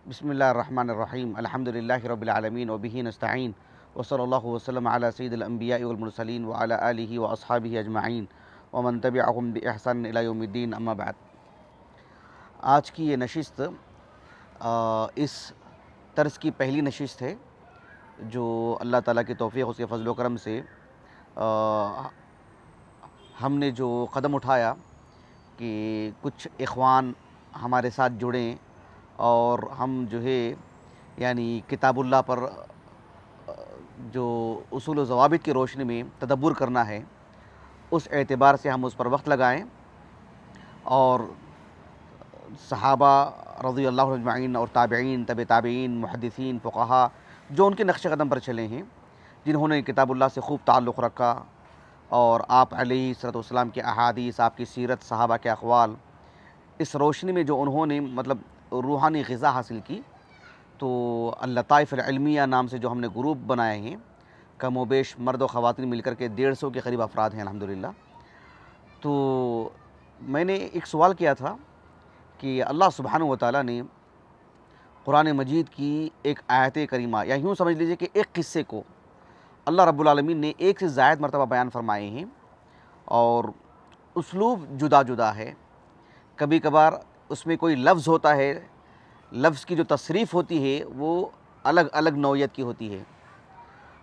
بسم اللہ الرحمن الرحیم الحمد للہ رب العالمین وبہ نستعین وصلی اللہ وسلم علی سید الانبیاء والمرسلین وعلی آلہ واصحابہ اجمعین ومن تبعہم بإحسان الی یوم الدین اما بعد۔ آج کی یہ نشست اس طرز کی پہلی نشست ہے جو اللہ تعالیٰ کی توفیق اس کے فضل و کرم سے ہم نے جو قدم اٹھایا کہ کچھ اخوان ہمارے ساتھ جڑیں اور ہم جو ہے یعنی کتاب اللہ پر جو اصول و ضوابط کی روشنی میں تدبر کرنا ہے، اس اعتبار سے ہم اس پر وقت لگائیں اور صحابہ رضی اللہ عنہم اجمعین اور تابعین، طب تابعین، محدثین، فقہا جو ان کے نقش قدم پر چلے ہیں، جنہوں نے کتاب اللہ سے خوب تعلق رکھا اور آپ علیہ الصلوۃ والسلام کے احادیث، آپ کی سیرت، صحابہ کے اقوال، اس روشنی میں جو انہوں نے روحانی غذا حاصل کی، تو اللطائف العلمیہ نام سے جو ہم نے گروپ بنائے ہیں، کم و بیش مرد و خواتین مل کر کے 150 کے قریب افراد ہیں الحمدللہ۔ تو میں نے ایک سوال کیا تھا کہ اللہ سبحانہ و تعالیٰ نے قرآن مجید کی ایک آیت کریمہ، یا یوں سمجھ لیجئے کہ ایک قصے کو اللہ رب العالمین نے ایک سے زائد مرتبہ بیان فرمائے ہیں، اور اسلوب جدا جدا ہے۔ کبھی کبھار اس میں کوئی لفظ ہوتا ہے، لفظ کی جو تصریف ہوتی ہے وہ الگ الگ نوعیت کی ہوتی ہے،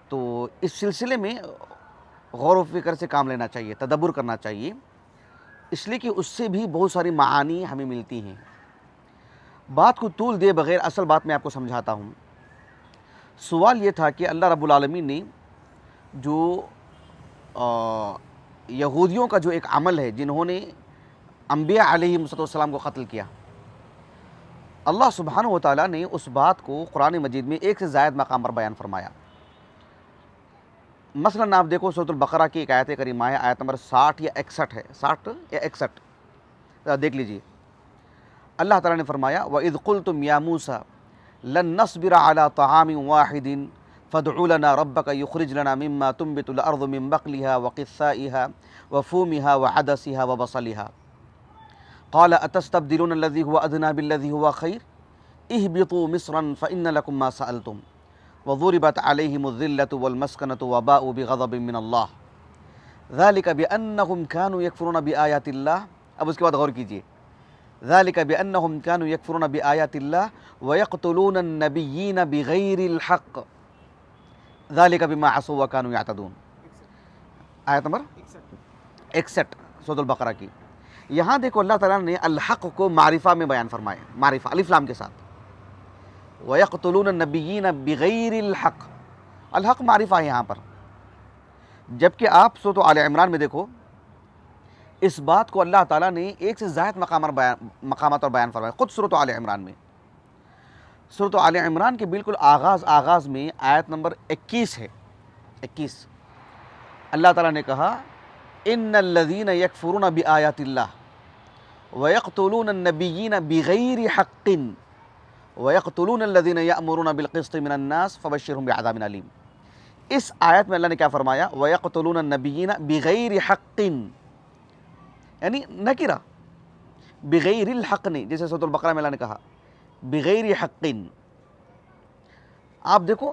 تو اس سلسلے میں غور و فکر سے کام لینا چاہیے، تدبر کرنا چاہیے، اس لیے کہ اس سے بھی بہت ساری معانی ہمیں ملتی ہیں۔ بات کو طول دے بغیر اصل بات میں آپ کو سمجھاتا ہوں۔ سوال یہ تھا کہ اللہ رب العالمین نے جو یہودیوں کا جو ایک عمل ہے، جنہوں نے انبیاء علیہ السلام کو قتل کیا، اللہ سبحانہ و تعالیٰ نے اس بات کو قرآن مجید میں ایک سے زائد مقام پر بیان فرمایا۔ مثلا آپ دیکھو سورۃ البقرہ کی ایک آیت کریمہ ہے، آیت نمبر 60 یا 61 ہے، 60 یا 61، دیکھ لیجئے۔ اللہ تعالیٰ نے فرمایا وَإِذْ قُلْتُمْ يَا مُوسَى لَن نَّصْبِرَ عَلَىٰ طَعَامٍ وَاحِدٍ فَادْعُ لَنَا رَبَّكَ يُخْرِجْ لَنَا مِمَّا تُنبِتُ الْأَرْضُ مِن بَقْلِهَا وَقِثَّائِهَا وَفُومِهَا وَعَدَسِهَا وَبَصَلِهَا قَالَ أَتَسْتَبْدِلُونَ الَّذِي هُوَ أَدْنَىٰ بِالَّذِي هُوَ خَيْرٌ اهْبِطُوا مِصْرًا فَإِنَّ لَكُم مَّا سَأَلْتُمْ وَضُرِبَتْ عَلَيْهِمُ الذِّلَّةُ وَالْمَسْكَنَةُ وَبَاءُوا بِغَضَبٍ مِّنَ اللَّهِ ذَلِكَ بِأَنَّهُمْ كَانُوا يَكْفُرُونَ بِآيَاتِ اللَّهِ۔ اب اس کے بعد غور کیجئے، ذَلِكَ بِأَنَّهُمْ كَانُوا يَكْفُرُونَ بِآيَاتِ اللَّهِ وَيَقْتُلُونَ النَّبِيِّينَ بِغَيْرِ الْحَقِّ ذَلِكَ بِمَا عَصَوْا وَكَانُوا يَعْتَدُونَ۔ آیت نمبر 61 سورۃ البقرہ کی۔ یہاں دیکھو اللہ تعالیٰ نے الحق کو معرفہ میں بیان فرمایا، معرفہ الف لام کے ساتھ، وَيَقْتُلُونَ النَّبِيِّينَ بِغَيْرِ الْحَقِّ، الحق معرفہ ہے یہاں پر۔ جبکہ آپ سورۃ آل عمران میں دیکھو، اس بات کو اللہ تعالیٰ نے ایک سے زائد مقامات پر بیان فرمایا، خود سورۃ آل عمران میں۔ سورۃ آل عمران کے بالکل آغاز میں آیت نمبر 21 ہے، 21، اللہ تعالیٰ نے کہا ان الذین یکفرون بآیات اللہ ویقتلون النبیین بغیر حق ویقتلون الذین یأمرون بالقسط من الناس فبشرهم بعذاب علیم۔ اس آیت میں اللہ نے کیا فرمایا؟ ویقتلون النبیین بغیر حق، یعنی نکرہ، بغیر الحق نہیں، جیسے سورۃ البقرہ میں اللہ نے کہا بغیر حق۔ آپ دیکھو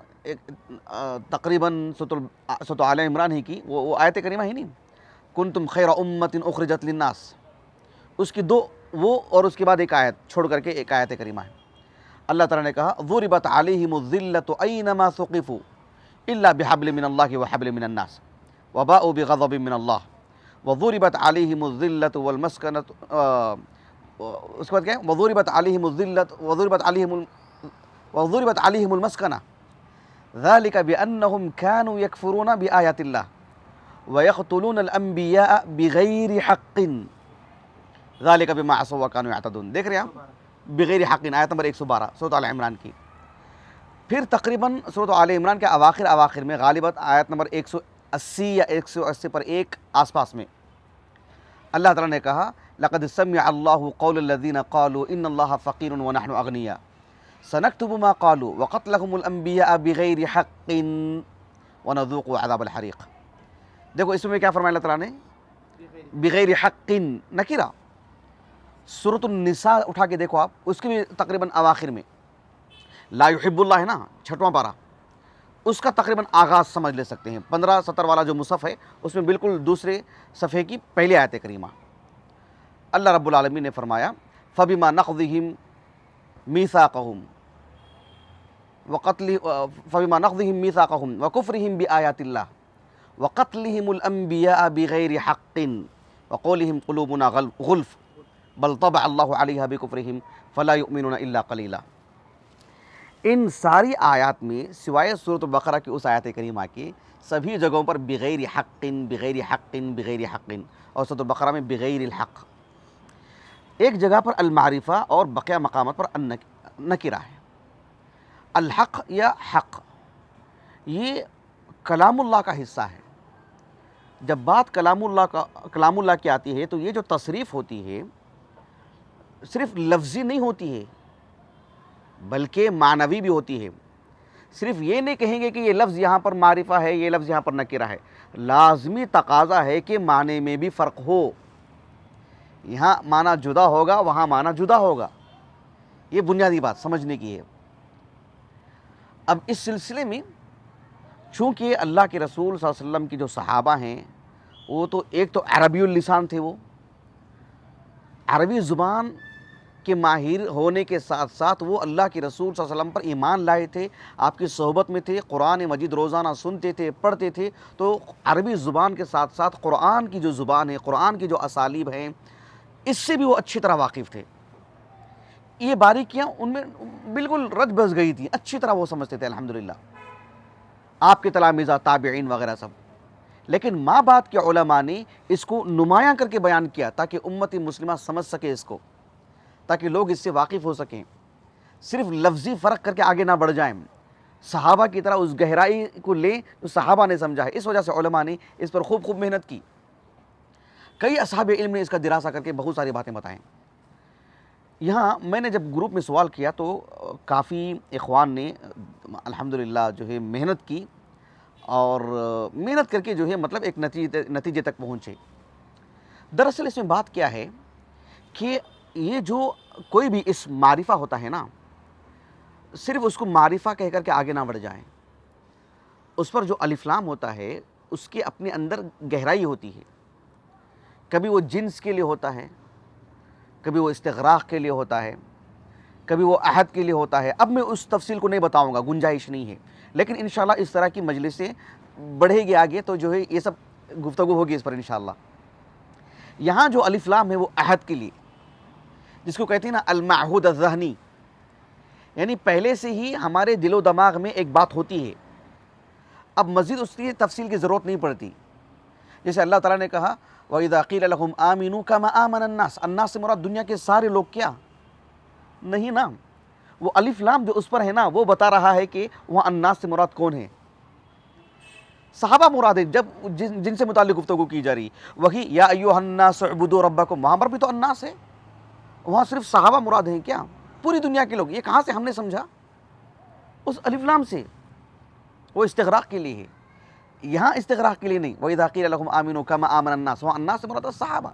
تقریباً سورۃ آل عمران ہی کی وہ آیت کریمہ ہی نہیں، کنتم خیر امت اخرجت للناس، اس کی دو وہ اور اس کے بعد ایک آیت چھوڑ کر کے ایک آیت کریمہ ہے۔ اللہ تعالیٰ نے کہا ضربت علیہم الذلۃ اینما ثقفوا الا بحبل من اللہ وحبل من الناس وباءوا بغضب من اللہ وضربت علیہم الذلۃ والمسکنۃ، اس کے بعد کیا ہے؟ وضربت علیہم الذلۃ وضربت علیہم المسکنہ ذلک بأنہم کانوا یکفرون بآیات اللہ وَيَقْتُلُونَ الْأَنْبِيَاءَ بِغَيْرِ حَقٍّ ذَلِكَ بِمَا عَصَوْا وَكَانُوا يَعْتَدُونَ۔ دیکھ رہے ہیں آپ، بغیر حق، آیت نمبر 112 سورۃ آل عمران کی۔ پھر تقریباً سورۃ آل عمران کے اواخر میں غالباً آیت نمبر 180 یا 180 پر ایک آس پاس میں اللہ تعالیٰ نے کہا لَقَدْ سَمِعَ اللَّهُ قَوْلَ الَّذِينَ قَالُوا إِنَّ اللَّهَ فَقِيرٌ وَنَحْنُ أَغْنِيَاءُ سَنَكْتُبُ مَا قَالُوا وَقَتْلَهُمُ الْأَنْبِيَاءَ بِغَيْرِ حَقٍّ وَنَذُوقُ عَذَابَ الْحَرِيقِ۔ دیکھو اس میں کیا فرمایا اللہ تعالیٰ نے؟ بغیر حق، نکرہ۔ سورۃ النساء اٹھا کے دیکھو آپ، اس کے بھی تقریباً اواخر میں لا یحب اللہ ہے نا 6واں پارہ، اس کا تقریباً آغاز سمجھ لے سکتے ہیں۔ 15-17 والا جو مصحف ہے اس میں بالکل دوسرے صفحے کی پہلی آیت کریمہ اللہ رب العالمین نے فرمایا فَبِمَا نَقْضِهِمْ مِيثَاقَهُمْ فَبِمَا نَقْضِهِمْ مِيثَاقَهُمْ وَكُفْرِهِمْ بِآيَاتِ اللَّهِ وَقَتْلِهِمُ الْأَنْبِيَاءَ بِغَيْرِ حَقٍّ وَقَوْلِهِمْ قُلُوبُنَا غُلْفٌ بَلْ طَبَعَ اللَّهُ عَلَيْهَا بِكُفْرِهِمْ فَلَا يُؤْمِنُونَ إِلَّا قَلِيلًا۔ ان ساری آیات میں سوائے سورۃ البقرہ کی اس آیت کریمہ کی سبھی جگہوں پر بغیر حق بغیر حق بغیر حق، اور سورۃ البقرہ میں بغیر الحق، ایک جگہ پر المعرفہ اور بقیہ مقامات پر نکرہ ہے۔ الحق یا حق یہ کلام اللہ کا حصہ ہے۔ جب بات کلام اللہ کی آتی ہے تو یہ جو تصریف ہوتی ہے صرف لفظی نہیں ہوتی ہے بلکہ معنوی بھی ہوتی ہے۔ صرف یہ نہیں کہیں گے کہ یہ لفظ یہاں پر معرفہ ہے، یہ لفظ یہاں پر نکرہ ہے، لازمی تقاضا ہے کہ معنی میں بھی فرق ہو۔ یہاں معنی جدا ہوگا، وہاں معنی جدا ہوگا، یہ بنیادی بات سمجھنے کی ہے۔ اب اس سلسلے میں چونکہ اللہ کے رسول صلی اللہ علیہ وسلم کی جو صحابہ ہیں وہ تو ایک تو عربی اللسان تھے، وہ عربی زبان کے ماہر ہونے کے ساتھ ساتھ وہ اللہ کے رسول صلی اللہ علیہ وسلم پر ایمان لائے تھے، آپ کی صحبت میں تھے، قرآن مجید روزانہ سنتے تھے، پڑھتے تھے، تو عربی زبان کے ساتھ ساتھ قرآن کی جو زبان ہے، قرآن کی جو اسالیب ہیں، اس سے بھی وہ اچھی طرح واقف تھے۔ یہ باریکیاں ان میں بالکل رچ بس گئی تھیں، اچھی طرح وہ سمجھتے تھے الحمدللہ، آپ کے تلامذہ تابعین وغیرہ سب۔ لیکن ماں بعد کے علماء نے اس کو نمایاں کر کے بیان کیا تاکہ امت مسلمہ سمجھ سکے اس کو، تاکہ لوگ اس سے واقف ہو سکیں، صرف لفظی فرق کر کے آگے نہ بڑھ جائیں، صحابہ کی طرح اس گہرائی کو لیں جو صحابہ نے سمجھا ہے۔ اس وجہ سے علماء نے اس پر خوب محنت کی، کئی اصحاب علم نے اس کا دراسہ کر کے بہت ساری باتیں بتائیں۔ یہاں میں نے جب گروپ میں سوال کیا تو کافی اخوان نے الحمدللہ جو ہے محنت کی، اور محنت کر کے جو ہے مطلب ایک نتیجے تک پہنچے۔ دراصل اس میں بات کیا ہے کہ یہ جو کوئی بھی اس معرفہ ہوتا ہے نا، صرف اس کو معرفہ کہہ کر کے آگے نہ بڑھ جائیں۔ اس پر جو الف لام ہوتا ہے اس کے اپنے اندر گہرائی ہوتی ہے، کبھی وہ جنس کے لیے ہوتا ہے، کبھی وہ استغراق کے لیے ہوتا ہے، کبھی وہ عہد کے لیے ہوتا ہے۔ اب میں اس تفصیل کو نہیں بتاؤں گا، گنجائش نہیں ہے، لیکن انشاءاللہ اس طرح کی مجلسیں بڑھے گی آگے تو جو ہے یہ سب گفتگو ہوگی اس پر انشاءاللہ۔ یہاں جو الف لام ہے وہ عہد کے لیے، جس کو کہتے ہیں نا المعہود الذہنی، یعنی پہلے سے ہی ہمارے دل و دماغ میں ایک بات ہوتی ہے، اب مزید اس کی تفصیل کی ضرورت نہیں پڑتی۔ جیسے اللہ تعالیٰ نے کہا وَإِذَا قِيلَ لَهُمْ آمِنُوا كَمَا آمَنَ النَّاسِ، الناس سے مراد دنیا کے سارے لوگ کیا نہیں نا، وہ الف لام جو اس پر ہے نا وہ بتا رہا ہے کہ وہاں الناس سے مراد کون ہے، صحابہ مراد ہے جب جن سے متعلق گفتگو کی جا رہی، وہی یا ایھا الناس اعبدوا ربکم، وہاں پر بھی تو الناس ہے، وہاں صرف صحابہ مراد ہیں کیا، پوری دنیا کے لوگ۔ یہ کہاں سے ہم نے سمجھا؟ اس الف لام سے، وہ استغراق کے لیے ہے، یہاں استغراق کے لیے نہیں۔ وَإِذَا قِيلَ لَهُمْ آمِنُوا كَمَا آمَنَ النَّاسُ، وہاں الناس سے مراد صحابہ۔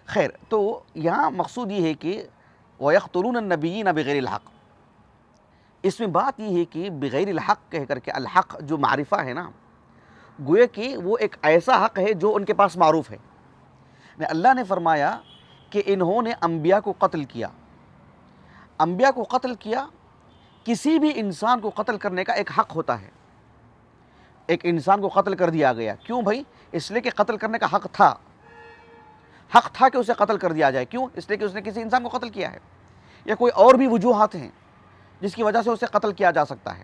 خیر، تو یہاں مقصود یہ ہے کہ وَيَقْتُلُونَ النَّبِيِّينَ بِغَيْرِ الْحَقِّ، اس میں بات یہ ہے کہ بغیر الحق کہہ کر کے الحق جو معرفہ ہے نا، گویا کہ وہ ایک ایسا حق ہے جو ان کے پاس معروف ہے۔ اللہ نے فرمایا کہ انہوں نے انبیاء کو قتل کیا، انبیاء کو قتل کیا، کسی بھی انسان کو قتل کرنے کا ایک حق ہوتا ہے۔ ایک انسان کو قتل کر دیا گیا، کیوں بھائی؟ اس لیے کہ قتل کرنے کا حق تھا کہ اسے قتل کر دیا جائے، کیوں؟ اس لیے کہ اس نے کسی انسان کو قتل کیا ہے، یا کوئی اور بھی وجوہات ہیں جس کی وجہ سے اسے قتل کیا جا سکتا ہے۔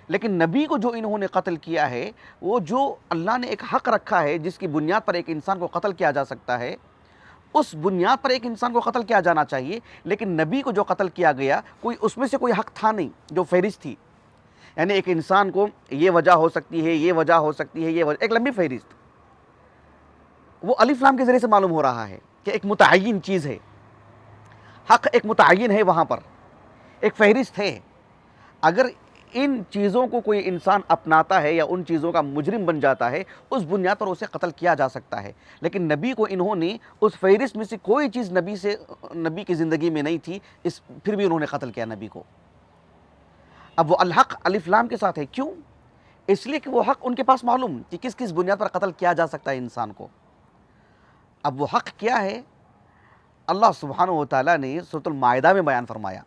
لیکن نبی کو جو انہوں نے قتل کیا ہے، وہ جو اللہ نے ایک حق رکھا ہے جس کی بنیاد پر ایک انسان کو قتل کیا جا سکتا ہے، اس بنیاد پر ایک انسان کو قتل کیا جانا چاہیے۔ لیکن نبی کو جو قتل کیا گیا، اس میں سے کوئی حق تھا نہیں جو فہرست تھی، یعنی ایک انسان کو یہ وجہ ہو سکتی ہے، یہ وجہ ہو سکتی ہے، یہ وجہ، ایک لمبی فہرست، وہ الف لام کے ذریعے سے معلوم ہو رہا ہے کہ ایک متعین چیز ہے، حق ایک متعین ہے، وہاں پر ایک فہرست ہے۔ اگر ان چیزوں کو کوئی انسان اپناتا ہے یا ان چیزوں کا مجرم بن جاتا ہے، اس بنیاد پر اسے قتل کیا جا سکتا ہے۔ لیکن نبی کو انہوں نے اس فہرست میں سے کوئی چیز نبی کی زندگی میں نہیں تھی، پھر بھی انہوں نے قتل کیا نبی کو۔ اب وہ الحق الف لام کے ساتھ ہے، کیوں؟ اس لیے کہ وہ حق ان کے پاس معلوم کہ کس کس بنیاد پر قتل کیا جا سکتا ہے انسان کو۔ اب وہ حق کیا ہے؟ اللہ سبحانہ و تعالیٰ نے سورۃ المائدہ میں بیان فرمایا۔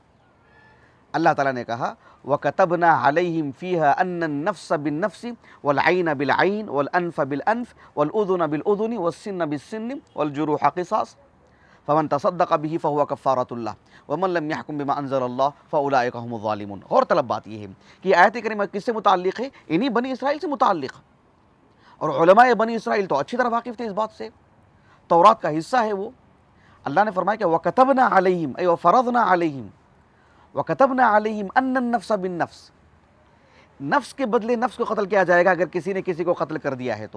اللہ تعالیٰ نے کہا وَكَتَبْنَا عَلَيْهِمْ فِيهَا أَنَّ النَّفْسَ بِالنَّفْسِ وَالْعَيْنَ بِالْعَيْنِ وَالْأَنْفَ بِالْأَنْفِ وَالْأُذُنَ بِالْأُذُنِ وَالسِّنَّ بِالسِّنِّ وَالْجُرُوحَ قِصَاصٌ فَمَنْ تَصَدَّقَ بِهِ فَهُوَ كَفَّارَةٌ لَهُ وَمَنْ لَمْ يَحْكُمْ بِمَا أَنزَلَ اللَّهُ فَأُولَٰئِكَ هُمُ الظَّالِمُونَ۔ غور طلب بات یہ ہے کہ آیت کریمہ کس سے متعلق ہے؟ انہی بنی اسرائیل سے متعلق، اور علماء بنی اسرائیل تو اچھی طرح واقف تھے اس بات سے، تورات کا حصہ ہے وہ۔ اللہ نے فرمایا کہ وَكَتَبْنَا عَلَيْهِمْ أي وَفَرَضْنَا عَلَيْهِمْ وَكَتَبْنَا عَلَيْهِمْ أَنَّ النَّفْسَ بِالنَّفْسِ، نفس کے بدلے نفس کو قتل کیا جائے گا اگر کسی نے کسی کو قتل کر دیا ہے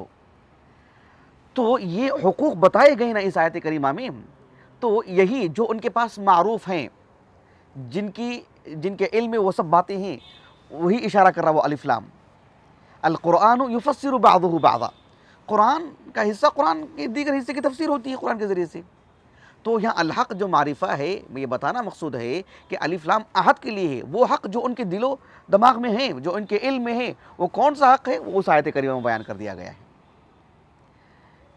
تو یہ حقوق بتائے گئے نا اس آیت کریمہ میں، تو یہی جو ان کے پاس معروف ہیں، جن کے علم میں وہ سب باتیں ہیں، وہی اشارہ کر رہا وہ الف لام۔ القرآن یفسر بعضہ بعضا، قرآن کا حصہ قرآن کے دیگر حصے کی تفسیر ہوتی ہے قرآن کے ذریعے سے۔ تو یہاں الحق جو معرفہ ہے، یہ بتانا مقصود ہے کہ الف لام عہد کے لیے ہے، وہ حق جو ان کے دل و دماغ میں ہیں، جو ان کے علم میں ہے، وہ کون سا حق ہے، وہ اس آیت کریمہ میں بیان کر دیا گیا ہے۔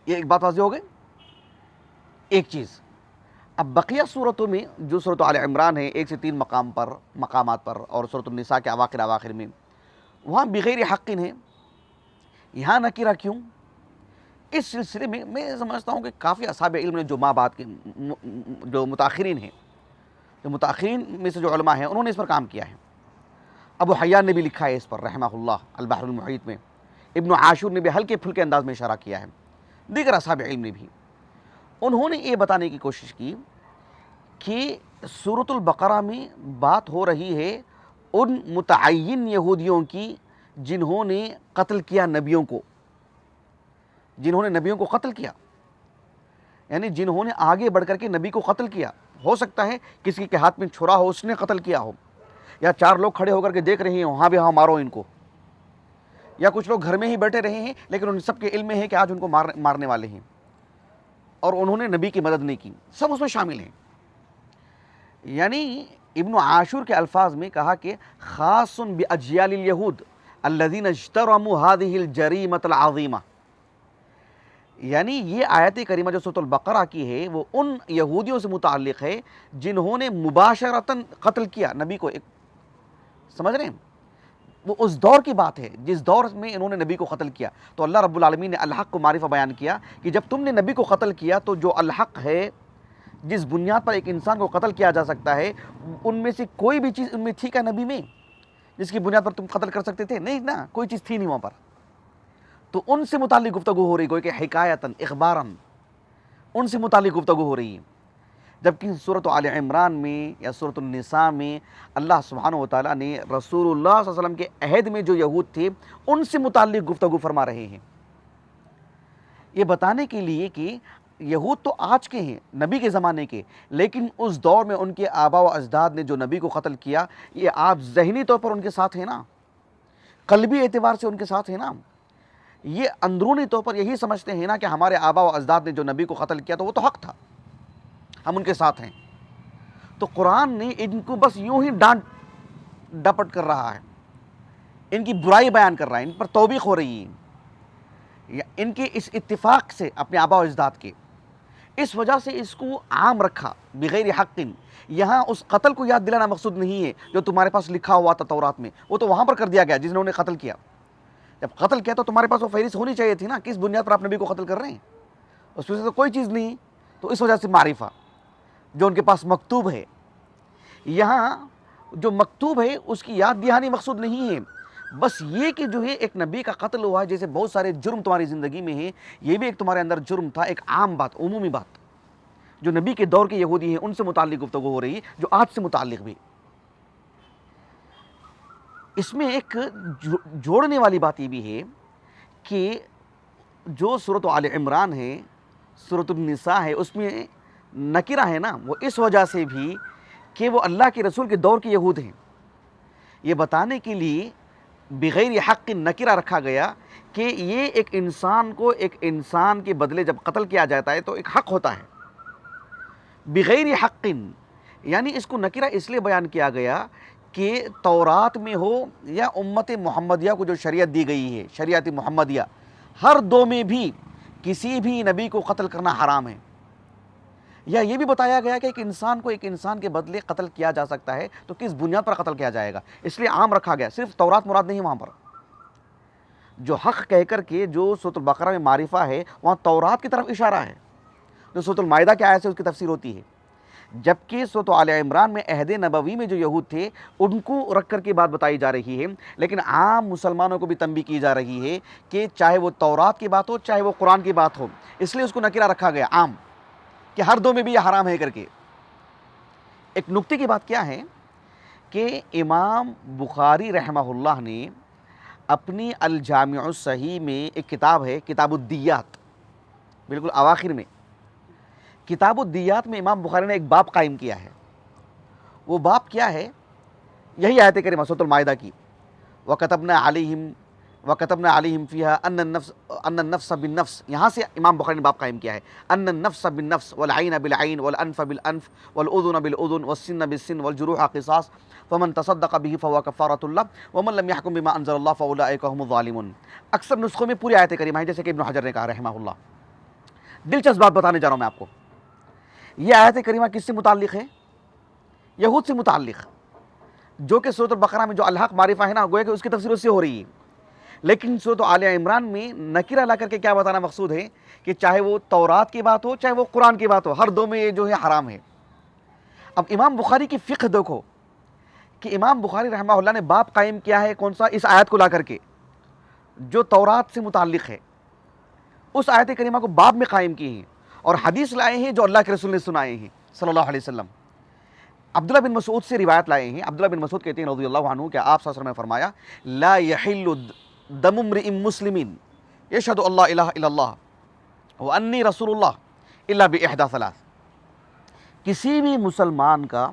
یہ ایک بات واضح ہو گئی۔ ایک چیز اب بقیہ صورتوں میں جو سورۃ آل عمران ہے 1 سے 3 مقامات پر، اور سورۃ النساء کے اواخر میں، وہاں بغیر حق ہے، یہاں نکرہ کیوں؟ اس سلسلے میں میں سمجھتا ہوں کہ کافی اصحاب علم نے جو بعد کے جو متاخرین ہیں، جو متاخرین میں سے جو علماء ہیں، انہوں نے اس پر کام کیا ہے۔ ابو حیان نے بھی لکھا ہے اس پر رحمہ اللہ البحر المحیط میں، ابن عاشور نے بھی ہلکے پھلکے انداز میں اشارہ کیا ہے، دیگر اصحاب علم نے بھی۔ انہوں نے یہ بتانے کی کوشش کی کہ سورۃ البقرہ میں بات ہو رہی ہے ان متعین یہودیوں کی جنہوں نے قتل کیا نبیوں کو، جنہوں نے نبیوں کو قتل کیا، یعنی جنہوں نے آگے بڑھ کر کے نبی کو قتل کیا۔ ہو سکتا ہے کسی کے ہاتھ میں چھرا ہو، اس نے قتل کیا ہو، یا 4 لوگ کھڑے ہو کر کے دیکھ رہے ہیں وہاں بھی ہاں مارو ان کو، یا کچھ لوگ گھر میں ہی بیٹھے رہے ہیں لیکن ان سب کے علم میں ہے کہ آج ان کو مارنے والے ہیں، اور انہوں نے نبی کی مدد نہیں کی، سب اس میں شامل ہیں۔ یعنی ابن عاشور کے الفاظ میں کہا کہ خاص باجیال الیہود الذین اجترموا هذه الجریمۃ العظیمہ، یعنی یہ آیت کریمہ جو سورۃ البقرہ کی ہے وہ ان یہودیوں سے متعلق ہے جنہوں نے مباشرتاً قتل کیا نبی کو۔ سمجھ رہے ہیں؟ وہ اس دور کی بات ہے جس دور میں انہوں نے نبی کو قتل کیا۔ تو اللہ رب العالمین نے الحق کو معرفہ بیان کیا کہ جب تم نے نبی کو قتل کیا تو جو الحق ہے، جس بنیاد پر ایک انسان کو قتل کیا جا سکتا ہے، ان میں سے کوئی بھی چیز ان میں تھی کیا نبی میں جس کی بنیاد پر تم قتل کر سکتے تھے؟ نہیں نا، کوئی چیز تھی نہیں وہاں پر۔ تو ان سے متعلق گفتگو ہو رہی، گویا کہ حکایتاً اخباراً ان سے متعلق گفتگو ہو رہی ہے، جبکہ سورۃ آل عمران میں یا سورۃ النساء میں اللہ سبحانہ و تعالیٰ نے رسول اللہ صلی اللہ علیہ وسلم کے عہد میں جو یہود تھے ان سے متعلق گفتگو فرما رہے ہیں، یہ بتانے کے لیے کہ یہود تو آج کے ہیں، نبی کے زمانے کے، لیکن اس دور میں ان کے آبا و اجداد نے جو نبی کو قتل کیا، یہ آپ ذہنی طور پر ان کے ساتھ ہیں نا، قلبی اعتبار سے ان کے ساتھ ہیں نا، یہ اندرونی طور پر یہی سمجھتے ہیں نا کہ ہمارے آبا و اجداد نے جو نبی کو قتل کیا تو وہ تو حق تھا، ہم ان کے ساتھ ہیں۔ تو قرآن نے ان کو بس یوں ہی ڈانٹ ڈپٹ کر رہا ہے، ان کی برائی بیان کر رہا ہے، ان پر توبیخ ہو رہی ہے، ان کے اس اتفاق سے اپنے آبا و اجداد کے، اس وجہ سے اس کو عام رکھا بغیر حق۔ یہاں اس قتل کو یاد دلانا مقصود نہیں ہے جو تمہارے پاس لکھا ہوا تھا تورات میں، وہ تو وہاں پر کر دیا گیا جس نے انہیں قتل کیا۔ جب قتل کیا تو تمہارے پاس وہ فہرست ہونی چاہیے تھی نا، کس بنیاد پر آپ نبی کو قتل کر رہے ہیں، اس میں سے تو کوئی چیز نہیں۔ تو اس وجہ سے معرفہ جو ان کے پاس مکتوب ہے، یہاں جو مکتوب ہے اس کی یاد دہانی مقصود نہیں ہے، بس یہ کہ جو ہے ایک نبی کا قتل ہوا ہے، جیسے بہت سارے جرم تمہاری زندگی میں ہیں، یہ بھی ایک تمہارے اندر جرم تھا، ایک عام بات، عمومی بات، جو نبی کے دور کے یہودی ہیں ان سے متعلق گفتگو ہو رہی ہے، جو آج سے متعلق بھی۔ اس میں ایک جوڑنے والی بات یہ بھی ہے کہ جو سورۃ آل عمران ہے، سورۃ النساء ہے، اس میں نکرہ ہے نا، وہ اس وجہ سے بھی کہ وہ اللہ کے رسول کے دور کے یہود ہیں، یہ بتانے کے لیے بغیر حق نکرہ رکھا گیا کہ یہ ایک انسان کو ایک انسان کے بدلے جب قتل کیا جاتا ہے تو ایک حق ہوتا ہے بغیر حق، یعنی اس کو نکرہ اس لیے بیان کیا گیا کہ تورات میں ہو یا امت محمدیہ کو جو شریعت دی گئی ہے، شریعت محمدیہ، ہر دو میں بھی کسی بھی نبی کو قتل کرنا حرام ہے۔ یا یہ بھی بتایا گیا کہ ایک انسان کو ایک انسان کے بدلے قتل کیا جا سکتا ہے، تو کس بنیاد پر قتل کیا جائے گا، اس لیے عام رکھا گیا، صرف تورات مراد نہیں وہاں پر۔ جو حق کہہ کر کے جو سورۃ البقرہ میں معرفہ ہے، وہاں تورات کی طرف اشارہ ہے، جو سورۃ المائدہ کے آیت سے اس کی تفسیر ہوتی ہے۔ جبکہ سورۃ آل عمران میں عہد نبوی میں جو یہود تھے ان کو رکھ کر کے بات بتائی جا رہی ہے، لیکن عام مسلمانوں کو بھی تنبیہ کی جا رہی ہے کہ چاہے وہ تورات کی بات ہو چاہے وہ قرآن کی بات ہو، اس لیے اس کو نکرہ رکھا گیا عام، کہ ہر دو میں بھی یہ حرام ہے کر کے۔ ایک نکتے کی بات کیا ہے کہ امام بخاری رحمہ اللہ نے اپنی الجامع الصحیح میں ایک کتاب ہے، کتاب الدیات، بالکل اواخر میں کتاب الدیات میں امام بخاری نے ایک باب قائم کیا ہے۔ وہ باب کیا ہے؟ یہی آیت کریمہ سورۃ المائدہ کی، وَكَتَبْنَا عَلَيْهِمْ فِيهَا أَنَّ النَّفْسَ بِالنَّفْسِ، یہاں سے امام بخاری نے باب قائم کیا ہے، أَنَّ النَّفْسَ بِالنَّفْسِ وَالْعَيْنَ بِالْعَيْنِ وَالْأَنْفَ بِالْأَنْفِ وَالْأُذُنَ بِالْأُذُنِ وَالسِّنَّ بِالسِّنِّ وَالْجُرُوحَ قِصَاصٌ فَمَنْ تَصَدَّقَ بِهِ فَهُوَ كَفَّارَةٌ لَهُ وَمَنْ لَمْ يَحْكُمْ بِمَا أَنزَلَ اللَّهُ فَأُولَٰئِكَ هُمُ الظَّالِمُونَ۔ اکثر نسخوں میں پوری آیت کریمہ ہے، جیسے کہ ابن حجر نے کہا رحمہ اللہ۔ دلچسپ بات بتانے جا رہا ہوں میں آپ کو، یہ آیت کریمہ کس سے متعلق ہے؟ یہود سے متعلق، جو کہ سورۃ البقرہ میں جو الحق معرفہ ہے نا، گویا کہ اس کی تفسیر اس سے ہو رہی ہے، لیکن سورۃ آل عمران میں نکرہ لا کر کے کیا بتانا مقصود ہے کہ چاہے وہ تورات کی بات ہو چاہے وہ قرآن کی بات ہو، ہر دو میں یہ جو ہے حرام ہے۔ اب امام بخاری کی فقہ دیکھو کہ امام بخاری رحمہ اللہ نے باب قائم کیا ہے کون سا؟ اس آیت کو لا کر کے جو تورات سے متعلق ہے، اس آیت کریمہ کو باب میں قائم کی ہیں، اور حدیث لائے ہیں جو اللہ کے رسول نے سنائے ہیں صلی اللہ علیہ وسلم۔ عبداللہ بن مسعود سے روایت لائے ہیں، عبداللہ بن مسعود کہتے ہیں رضی اللہ عنہ کہ آپ صلی اللہ علیہ وسلم نے فرمایا، لا یحل دم امرئ مسلم یشہد اللہ الہ الا اللہ وانی رسول اللہ الا باحدی ثلاث، کسی بھی مسلمان کا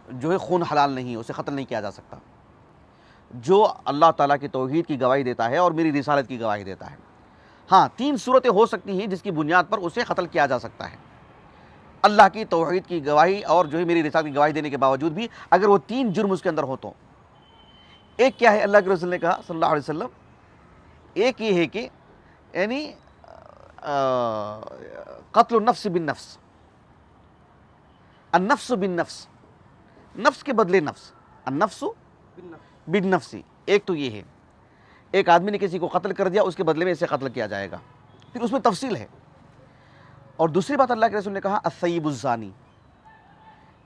جو ہے خون حلال نہیں ہے، اسے قتل نہیں کیا جا سکتا جو اللہ تعالیٰ کی توحید کی گواہی دیتا ہے اور میری رسالت کی گواہی دیتا ہے۔ ہاں، تین صورتیں ہو سکتی ہیں جس کی بنیاد پر اسے قتل کیا جا سکتا ہے، اللہ کی توحید کی گواہی اور جو ہے میری رسالت کی گواہی دینے کے باوجود بھی اگر وہ تین جرم اس کے اندر ہو تو۔ ایک کیا ہے؟ اللہ کے رسول نے کہا صلی اللہ علیہ وسلم، ایک یہ ہے کہ یعنی قتل النفس بالنفس، النفس بالنفس، نفس کے بدلے نفس، النفس بالنفس، ایک تو یہ ہے، ایک آدمی نے کسی کو قتل کر دیا، اس کے بدلے میں اسے قتل کیا جائے گا، پھر اس میں تفصیل ہے۔ اور دوسری بات اللہ کے رسول نے کہا الثیب الزانی،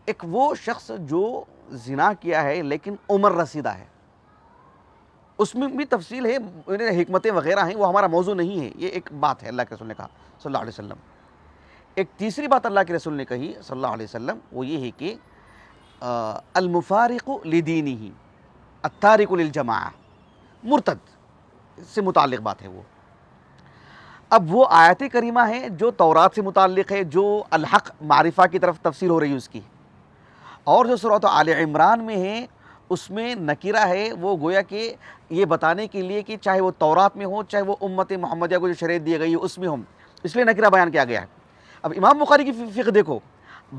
ایک وہ شخص جو زنا کیا ہے لیکن عمر رسیدہ ہے، اس میں بھی تفصیل ہے، حکمتیں وغیرہ ہیں، وہ ہمارا موضوع نہیں ہے، یہ ایک بات ہے اللہ کے رسول نے کہا صلی اللہ علیہ وسلم۔ ایک تیسری بات اللہ کے رسول نے کہی صلی اللہ علیہ وسلم، وہ یہ ہے کہ المفارق لدینہ التارک للجماعہ، مرتد سے متعلق بات ہے وہ۔ اب وہ آیت کریمہ ہے جو تورات سے متعلق ہے، جو الحق معرفہ کی طرف تفسیر ہو رہی ہے اس کی، اور جو سورۃ آل عمران میں ہے اس میں نکرہ ہے، وہ گویا کہ یہ بتانے کے لیے کہ چاہے وہ تورات میں ہو چاہے وہ امت محمدیہ کو جو شریعت دی گئی ہے اس میں ہم، اس لیے نکرہ بیان کیا گیا ہے۔ اب امام بخاری کی فقہ دیکھو،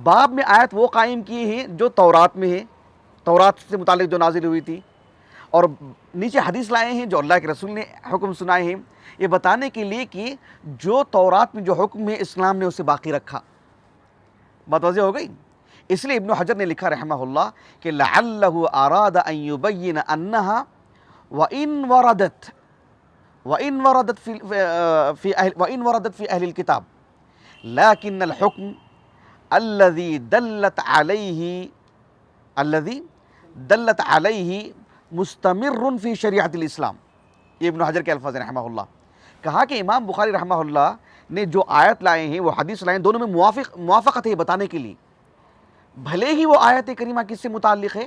باب میں آیت وہ قائم کی ہے جو تورات میں ہے، تورات سے متعلق جو نازل ہوئی تھی، اور نیچے حدیث لائے ہیں جو اللہ کے رسول نے حکم سنائے ہیں، یہ بتانے کے لیے کہ جو تورات میں جو حکم ہے اسلام نے اسے باقی رکھا۔ بات واضح ہو گئی؟ اس لیے ابن حجر نے لکھا رحمہ اللہ کہ لعلہ اراد ان یبین انہا وان وردت فی اہل الکتاب لیکن الحکم الذي دلت علیہ مستمر فی شریعت الاسلام۔ یہ ابن حجر کے الفاظ رحمہ اللہ، کہا کہ امام بخاری رحمہ اللہ نے جو آیت لائے ہیں وہ حدیث لائے ہیں، دونوں میں موافقت ہے بتانے کے لیے، بھلے ہی وہ آیت کریمہ کس سے متعلق ہے؟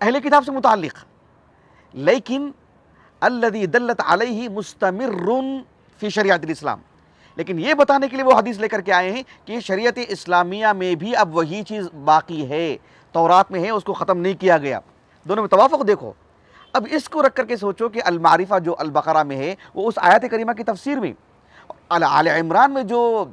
اہل کتاب سے متعلق، لیکن الذی دلت علیہ مستمر فی شریعت الاسلام، لیکن یہ بتانے کے لیے وہ حدیث لے کر کے آئے ہیں کہ شریعت اسلامیہ میں بھی اب وہی چیز باقی ہے، تورات میں ہے، اس کو ختم نہیں کیا گیا۔ دونوں میں توافق دیکھو۔ اب اس کو رکھ کر کے سوچو کہ المعرفہ جو البقرہ میں ہے وہ اس آیت کریمہ کی تفسیر میں، آل عمران میں جو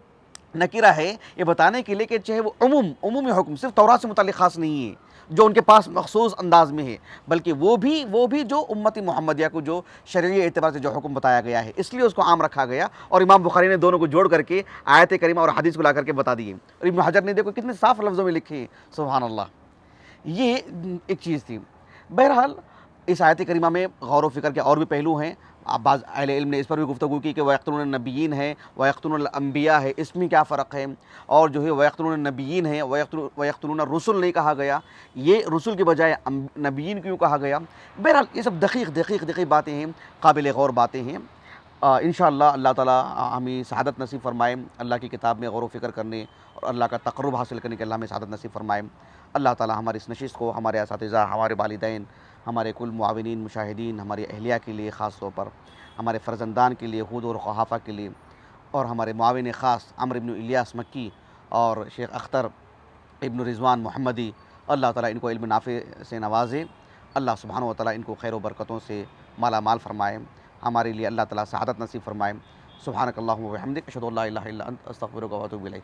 نکیرہ ہے یہ بتانے کے لیے کہ چاہے وہ عمومی حکم صرف تورات سے متعلق خاص نہیں ہے جو ان کے پاس مخصوص انداز میں ہے، بلکہ وہ بھی جو امتی محمدیہ کو جو شرعی اعتبار سے جو حکم بتایا گیا ہے، اس لیے اس کو عام رکھا گیا، اور امام بخاری نے دونوں کو جوڑ کر کے آیت کریمہ اور حدیث کو لا کر کے بتا دیے، اور ابن حجر نے دیکھو کتنے صاف لفظوں میں لکھے ہیں، سبحان اللہ۔ یہ ایک چیز تھی۔ بہرحال اس آیت کریمہ میں غور و فکر کے اور بھی پہلو ہیں، بعض اہل علم نے اس پر بھی گفتگو کی کہ وَيَقْتُلُونَ النَّبِيِّينَ ہے، وَيَقْتُلُونَ الْأَنْبِيَاء ہے، اس میں کیا فرق ہے، اور جو ہے وَيَقْتُلُونَ النَّبِيِّينَ ہے، وَيَقْتُلُونَ الرُّسُلَ نہیں کہا گیا، یہ رسول کے بجائے نبیین کیوں کہا گیا؟ بہرحال یہ سب دقیق باتیں ہیں، قابل غور باتیں ہیں۔ انشاءاللہ اللہ تعالیٰ ہمیں سعادت نصیب فرمائے، اللہ کی کتاب میں غور و فکر کرنے اور اللہ کا تقرب حاصل کرنے کے اللہ ہمیں سعادت نصیب فرمائے۔ اللہ تعالیٰ ہماری اس نشست کو ہمارے اساتذہ، ہمارے والدین، ہمارے کل معاونین، مشاہدین، ہماری اہلیہ کے لیے خاص طور پر، ہمارے فرزندان کے لیے، خود اور خحافہ کے لیے، اور ہمارے معاون خاص عمرو بن الیاس مکی اور شیخ اختر ابن رضوان محمدی، اللہ تعالیٰ ان کو علم نافع سے نوازے، اللہ سبحانہ و تعالیٰ ان کو خیر و برکتوں سے مالا مال فرمائے، ہمارے لیے اللہ تعالیٰ سعادت نصیب فرمائے۔ سبحانک اللہم و بحمدک، اشہد ان لا الہ الا انت، استغفرک و اتوب الیک۔